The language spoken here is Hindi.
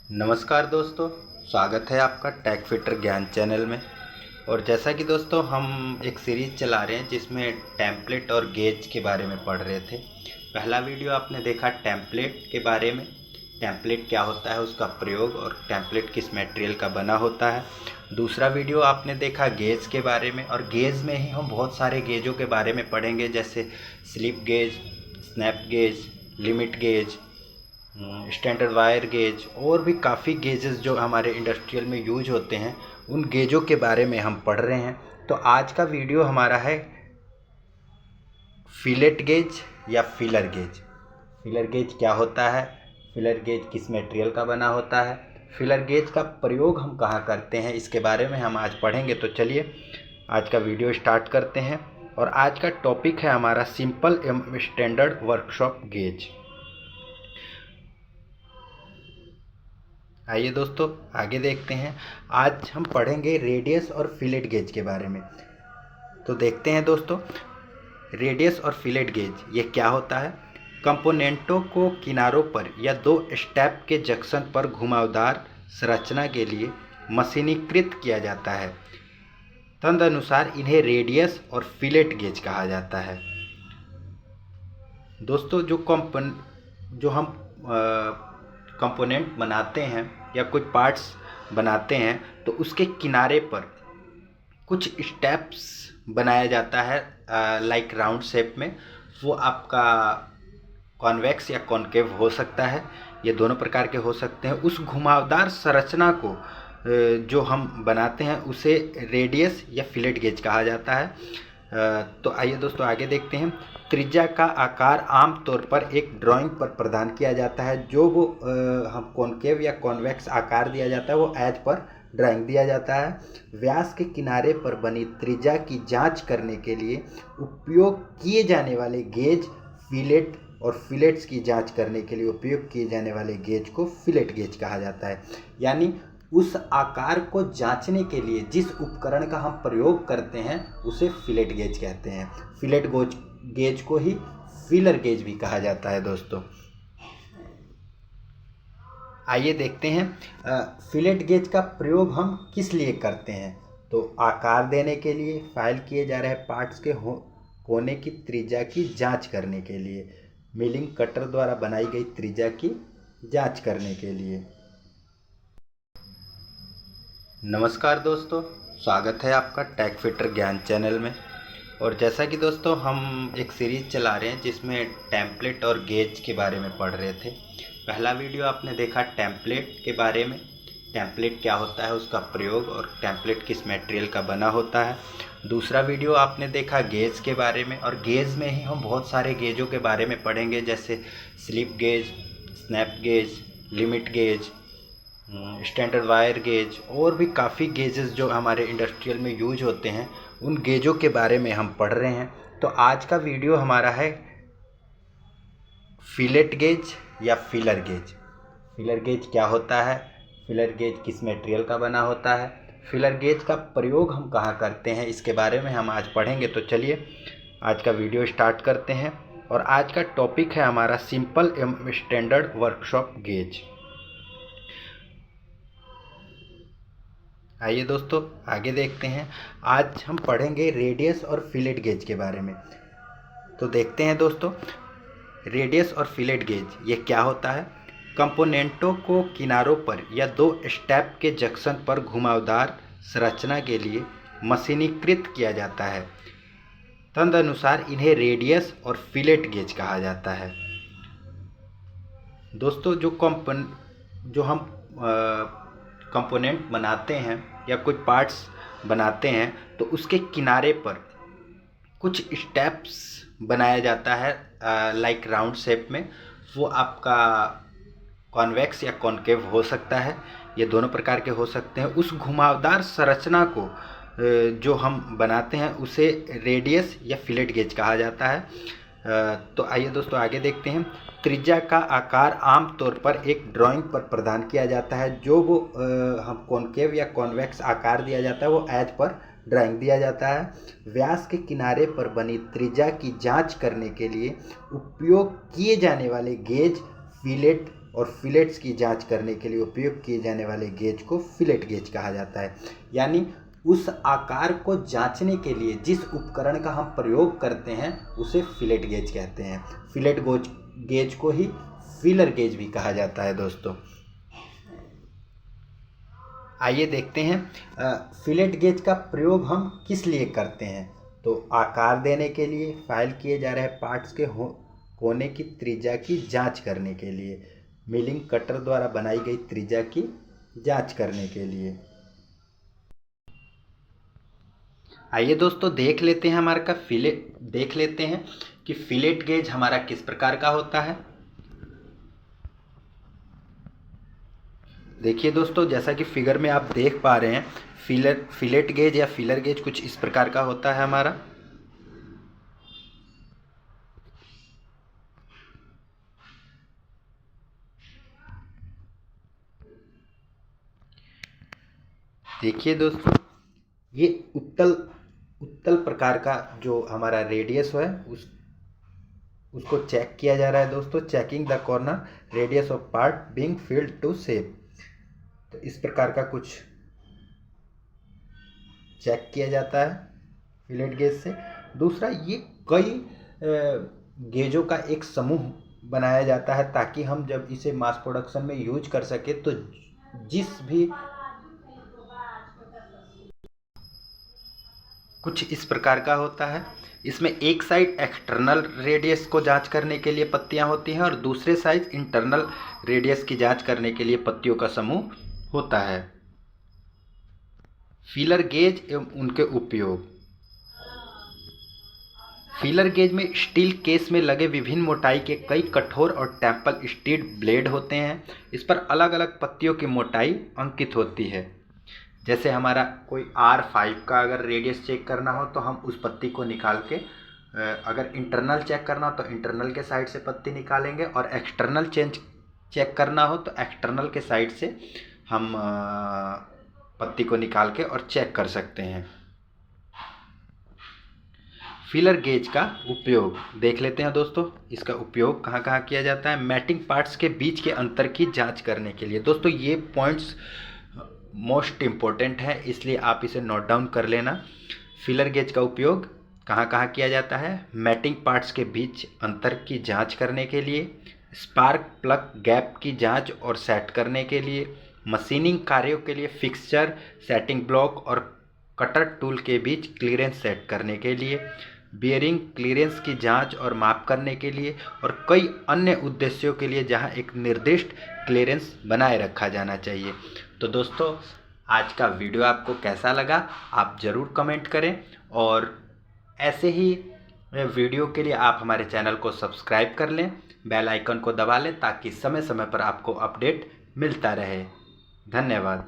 नमस्कार दोस्तों, स्वागत है आपका टेक फिटर ज्ञान चैनल में। और जैसा कि दोस्तों हम एक सीरीज़ चला रहे हैं जिसमें टेम्पलेट और गेज के बारे में पढ़ रहे थे। पहला वीडियो आपने देखा टेम्पलेट के बारे में, टेम्पलेट क्या होता है, उसका प्रयोग और टेम्पलेट किस मटेरियल का बना होता है। दूसरा वीडियो आपने देखा गेज के बारे में, और गेज में ही हम बहुत सारे गेजों के बारे में पढ़ेंगे, जैसे slip gauge, snap gauge, limit gauge, standard wire gauge और भी काफ़ी गेजेस जो हमारे इंडस्ट्रियल में यूज होते हैं, उन गेजों के बारे में हम पढ़ रहे हैं। तो आज का वीडियो हमारा है फिलेट गेज या फिलर गेज। फिलर गेज क्या होता है, फिलर गेज किस मटेरियल का बना होता है, फिलर गेज का प्रयोग हम कहाँ करते हैं, इसके बारे में हम आज पढ़ेंगे। तो चलिए आज का वीडियो स्टार्ट करते हैं। और आज का टॉपिक है हमारा सिंपल एवं स्टैंडर्ड वर्कशॉप गेज। आइए दोस्तों आगे देखते हैं। आज हम पढ़ेंगे रेडियस और फिलेट गेज के बारे में। तो देखते हैं दोस्तों, रेडियस और फिलेट गेज ये क्या होता है। कंपोनेंटों को किनारों पर या दो स्टेप के जंक्शन पर घुमावदार संरचना के लिए मशीनीकृत किया जाता है। तदनुसार इन्हें रेडियस और फिलेट गेज कहा जाता है। दोस्तों जो हम कंपोनेंट बनाते हैं या कुछ पार्ट्स बनाते हैं, तो उसके किनारे पर कुछ स्टेप्स बनाया जाता है लाइक राउंड शेप में। वो आपका कॉन्वेक्स या कॉनकेव हो सकता है, ये दोनों प्रकार के हो सकते हैं। उस घुमावदार संरचना को जो हम बनाते हैं उसे रेडियस या फिलेट गेज कहा जाता है। तो आइए दोस्तों आगे देखते हैं। त्रिज्या का आकार आमतौर पर एक ड्राइंग पर प्रदान किया जाता है। जो वो हम कॉनकेव या कॉन्वेक्स आकार दिया जाता है वो एज पर ड्राइंग दिया जाता है। व्यास के किनारे पर बनी त्रिज्या की जांच करने के लिए उपयोग किए जाने वाले गेज फिलेट और फिलेट्स की जांच करने के लिए उपयोग किए जाने वाले गेज को फिलेट गेज कहा जाता है। यानी उस आकार को जांचने के लिए जिस उपकरण का हम प्रयोग करते हैं उसे फिलेट गेज कहते हैं। फिलेट गेज को ही फिलर गेज भी कहा जाता है दोस्तों। आइए देखते हैं फिलेट गेज का प्रयोग हम किस लिए करते हैं। तो आकार देने के लिए, फाइल किए जा रहे पार्ट्स के कोने की त्रिज्या की जांच करने के लिए, मिलिंग कटर द्वारा बनाई गई त्रिज्या की जांच करने के लिए। नमस्कार दोस्तों, स्वागत है आपका टेक फिटर ज्ञान चैनल में। और जैसा कि दोस्तों हम एक सीरीज़ चला रहे हैं जिसमें टेम्पलेट और गेज के बारे में पढ़ रहे थे। पहला वीडियो आपने देखा टेम्पलेट के बारे में, टेम्पलेट क्या होता है, उसका प्रयोग और टेम्पलेट किस मटेरियल का बना होता है। दूसरा वीडियो आपने देखा गेज के बारे में, और गेज में ही हम बहुत सारे गेजों के बारे में पढ़ेंगे, जैसे slip gauge, snap gauge, limit gauge, standard wire gauge और भी काफ़ी गेजेस जो हमारे इंडस्ट्रियल में यूज होते हैं, उन गेजों के बारे में हम पढ़ रहे हैं। तो आज का वीडियो हमारा है फिलेट गेज या फिलर गेज। फिलर गेज क्या होता है, फिलर गेज किस मटेरियल का बना होता है, फिलर गेज का प्रयोग हम कहाँ करते हैं, इसके बारे में हम आज पढ़ेंगे। तो चलिए आज का वीडियो स्टार्ट करते हैं। और आज का टॉपिक है हमारा सिंपल एवं स्टैंडर्ड वर्कशॉप गेज। आइए दोस्तों आगे देखते हैं। आज हम पढ़ेंगे रेडियस और फिलेट गेज के बारे में। तो देखते हैं दोस्तों, रेडियस और फिलेट गेज ये क्या होता है। कंपोनेंटों को किनारों पर या दो स्टेप के जंक्शन पर घुमावदार संरचना के लिए मशीनीकृत किया जाता है। तदनुसार इन्हें रेडियस और फिलेट गेज कहा जाता है। दोस्तों जो हम कंपोनेंट बनाते हैं या कुछ पार्ट्स बनाते हैं, तो उसके किनारे पर कुछ स्टेप्स बनाया जाता है लाइक राउंड शेप में। वो आपका कॉन्वेक्स या कॉनकेव हो सकता है, ये दोनों प्रकार के हो सकते हैं। उस घुमावदार संरचना को जो हम बनाते हैं उसे रेडियस या फिलेट गेज कहा जाता है। तो आइए दोस्तों आगे देखते हैं। त्रिज्या का आकार आमतौर पर एक ड्राइंग पर प्रदान किया जाता है। जो वो हम कॉनकेव या कॉन्वेक्स आकार दिया जाता है वो एज पर ड्राइंग दिया जाता है। व्यास के किनारे पर बनी त्रिज्या की जांच करने के लिए उपयोग किए जाने वाले गेज फिलेट और फिलेट्स की जांच करने के लिए उपयोग किए जाने वाले गेज को फिलेट गेज कहा जाता है। यानी उस आकार को जांचने के लिए जिस उपकरण का हम प्रयोग करते हैं उसे फिलेट गेज कहते हैं। फिलेट गेज को ही फीलर गेज भी कहा जाता है दोस्तों। आइए देखते हैं फिलेट गेज का प्रयोग हम किस लिए करते हैं। तो आकार देने के लिए, फाइल किए जा रहे पार्ट्स के कोने की त्रिज्या की जांच करने के लिए, मिलिंग कटर द्वारा बनाई गई त्रिज्या की जांच करने के लिए। आइए दोस्तों देख लेते हैं देख लेते हैं कि फिलेट गेज हमारा किस प्रकार का होता है। देखिए दोस्तों, जैसा कि फिगर में आप देख पा रहे हैं, फिलेट गेज या फिलर गेज कुछ इस प्रकार का होता है हमारा। देखिए दोस्तों, ये उत्तल प्रकार का जो हमारा रेडियस है उसको चेक किया जा रहा है दोस्तों। Checking the corner radius of part being filled to shape. तो इस प्रकार का कुछ चेक किया जाता है फिलेट गेज से। दूसरा, ये कई गेजों का एक समूह बनाया जाता है ताकि हम जब इसे मास प्रोडक्शन में यूज कर सके तो जिस भी कुछ इस प्रकार का होता है। इसमें एक साइड एक्सटर्नल रेडियस को जांच करने के लिए पत्तियां होती हैं और दूसरे साइड इंटरनल रेडियस की जांच करने के लिए पत्तियों का समूह होता है। फीलर गेज एवं उनके उपयोग। फीलर गेज में स्टील केस में लगे विभिन्न मोटाई के कई कठोर और टेम्पल स्टील ब्लेड होते हैं। इस पर अलग अलग पत्तियों की मोटाई अंकित होती है। जैसे हमारा कोई R5 का अगर रेडियस चेक करना हो तो हम उस पत्ती को निकाल के, अगर इंटरनल चेक करना हो तो इंटरनल के साइड से पत्ती निकालेंगे और एक्सटर्नल चेक करना हो तो एक्सटर्नल के साइड से हम पत्ती को निकाल के और चेक कर सकते हैं। फिलर गेज का उपयोग देख लेते हैं दोस्तों। इसका उपयोग कहाँ कहाँ किया जाता है। मैटिंग पार्ट्स के बीच के अंतर की जांच करने के लिए। दोस्तों ये पॉइंट्स मोस्ट इम्पोर्टेंट है, इसलिए आप इसे नोट डाउन कर लेना। फिलर गेज का उपयोग कहाँ कहाँ किया जाता है। मैटिंग पार्ट्स के बीच अंतर की जांच करने के लिए, स्पार्क प्लग गैप की जांच और सेट करने के लिए, मशीनिंग कार्यों के लिए फिक्सचर, सेटिंग ब्लॉक और कटर टूल के बीच क्लीयरेंस सेट करने के लिए, बियरिंग क्लीयरेंस की जांच और माप करने के लिए और कई अन्य उद्देश्यों के लिए जहां एक निर्दिष्ट क्लीयरेंस बनाए रखा जाना चाहिए। तो दोस्तों, आज का वीडियो आपको कैसा लगा आप ज़रूर कमेंट करें और ऐसे ही वीडियो के लिए आप हमारे चैनल को सब्सक्राइब कर लें, बेल आइकन को दबा लें ताकि समय समय पर आपको अपडेट मिलता रहे। धन्यवाद।